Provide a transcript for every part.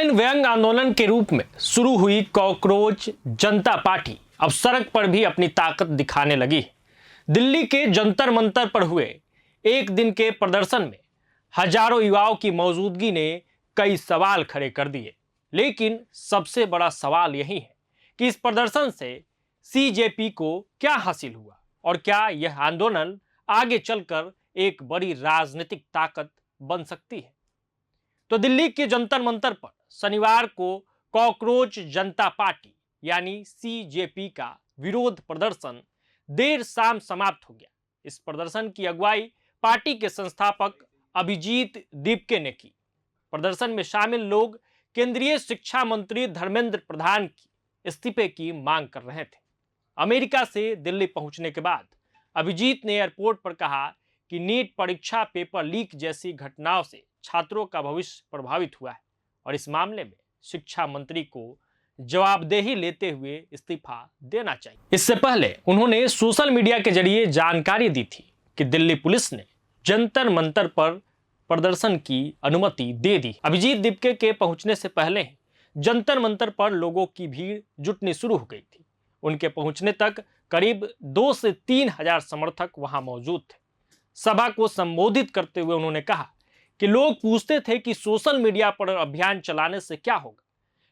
लेकिन व्यंग आंदोलन के रूप में शुरू हुई कॉकरोच जनता पार्टी अब सड़क पर भी अपनी ताकत दिखाने लगी। दिल्ली के जंतर मंतर पर हुए एक दिन के प्रदर्शन में हजारों युवाओं की मौजूदगी ने कई सवाल खड़े कर दिए। लेकिन सबसे बड़ा सवाल यही है कि इस प्रदर्शन से सीजेपी को क्या हासिल हुआ और क्या यह आंदोलन आगे चलकर एक बड़ी राजनीतिक ताकत बन सकती है। तो दिल्ली के जंतर मंतर पर शनिवार को कॉकरोच जनता पार्टी यानी सीजेपी का विरोध प्रदर्शन देर शाम समाप्त हो गया। इस प्रदर्शन की अगुवाई पार्टी के संस्थापक अभिजीत दीपके ने की। प्रदर्शन में शामिल लोग केंद्रीय शिक्षा मंत्री धर्मेंद्र प्रधान की इस्तीफे की मांग कर रहे थे। अमेरिका से दिल्ली पहुंचने के बाद अभिजीत ने एयरपोर्ट पर कहा कि नीट परीक्षा पेपर लीक जैसी घटनाओं से छात्रों का भविष्य प्रभावित हुआ है और इस मामले में शिक्षा मंत्री को जवाबदेही लेते हुए इस्तीफा देना चाहिए। इससे पहले उन्होंने सोशल मीडिया के जरिए जानकारी दी थी कि दिल्ली पुलिस ने जंतर मंतर पर प्रदर्शन की अनुमति दे दी। अभिजीत दीपके के पहुंचने से पहले ही जंतर मंतर पर लोगों की भीड़ जुटनी शुरू हो गई थी। उनके पहुंचने तक करीब 2 से 3 हजार समर्थक वहां मौजूद थे। सभा को संबोधित करते हुए उन्होंने कहा कि लोग पूछते थे कि सोशल मीडिया पर अभियान चलाने से क्या होगा,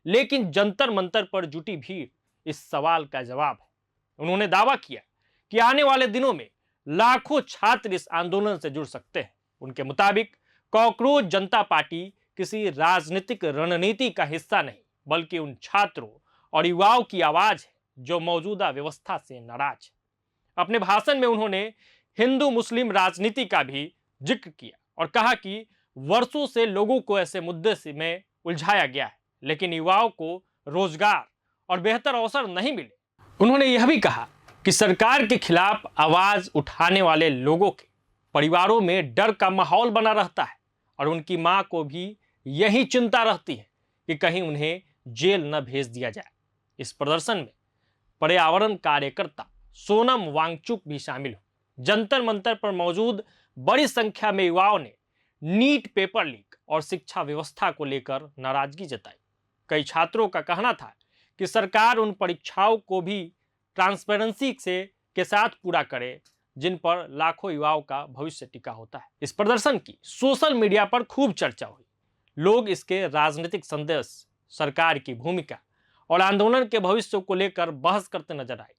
लेकिन जंतर मंतर पर जुटी भीड़ इस सवाल का जवाब है। उन्होंने दावा किया कि आने वाले दिनों में लाखों छात्र इस आंदोलन से जुड़ सकते हैं। उनके मुताबिक कॉकरोच जनता पार्टी किसी राजनीतिक रणनीति का हिस्सा नहीं, बल्कि उन छात्रों और युवाओं की आवाज है जो मौजूदा व्यवस्था से नाराज है। अपने भाषण में उन्होंने हिंदू मुस्लिम राजनीति का भी जिक्र किया और कहा कि वर्षों से लोगों को ऐसे मुद्दे में उलझाया गया है, लेकिन युवाओं को रोजगार और बेहतर अवसर नहीं मिले। उन्होंने यह भी कहा कि सरकार के खिलाफ आवाज उठाने वाले लोगों के परिवारों में डर का माहौल बना रहता है और उनकी मां को भी यही चिंता रहती है कि कहीं उन्हें जेल न भेज दिया जाए। इस प्रदर्शन में पर्यावरण कार्यकर्ता सोनम वांगचुक भी शामिल हुए। जंतर मंतर पर मौजूद बड़ी संख्या में युवाओं ने नीट पेपर लीक और शिक्षा व्यवस्था को लेकर नाराजगी जताई। कई छात्रों का कहना था कि सरकार उन परीक्षाओं को भी ट्रांसपेरेंसी के साथ पूरा करे जिन पर लाखों युवाओं का भविष्य टिका होता है। इस प्रदर्शन की सोशल मीडिया पर खूब चर्चा हुई। लोग इसके राजनीतिक संदेश, सरकार की भूमिका और आंदोलन के भविष्य को लेकर बहस करते नजर आए।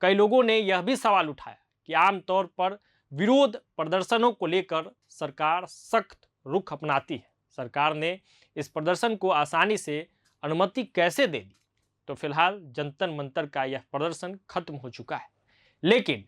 कई लोगों ने यह भी सवाल उठाया कि आमतौर पर विरोध प्रदर्शनों को लेकर सरकार सख्त रुख अपनाती है। सरकार ने इस प्रदर्शन को आसानी से अनुमति कैसे दे दी? तो फिलहाल जंतर मंतर का यह प्रदर्शन खत्म हो चुका है, लेकिन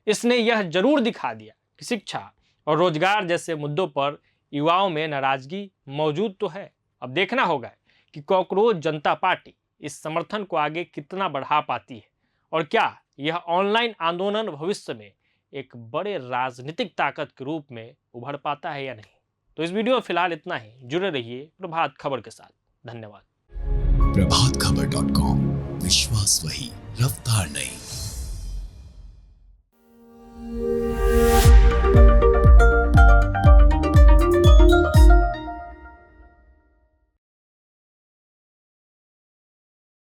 इसने यह जरूर दिखा दिया कि शिक्षा और रोजगार जैसे मुद्दों पर युवाओं में नाराजगी मौजूद तो है। अब देखना होगा कि कॉकरोच जनता पार्टी इस समर्थन को आगे कितना बढ़ा पाती है और क्या यह ऑनलाइन आंदोलन भविष्य में एक बड़े राजनीतिक ताकत के रूप में उभर पाता है या नहीं। तो इस वीडियो में फिलहाल इतना ही। जुड़े रहिए प्रभात खबर के साथ। धन्यवाद। प्रभातखबर.com, विश्वास वही, रफ्तार नहीं।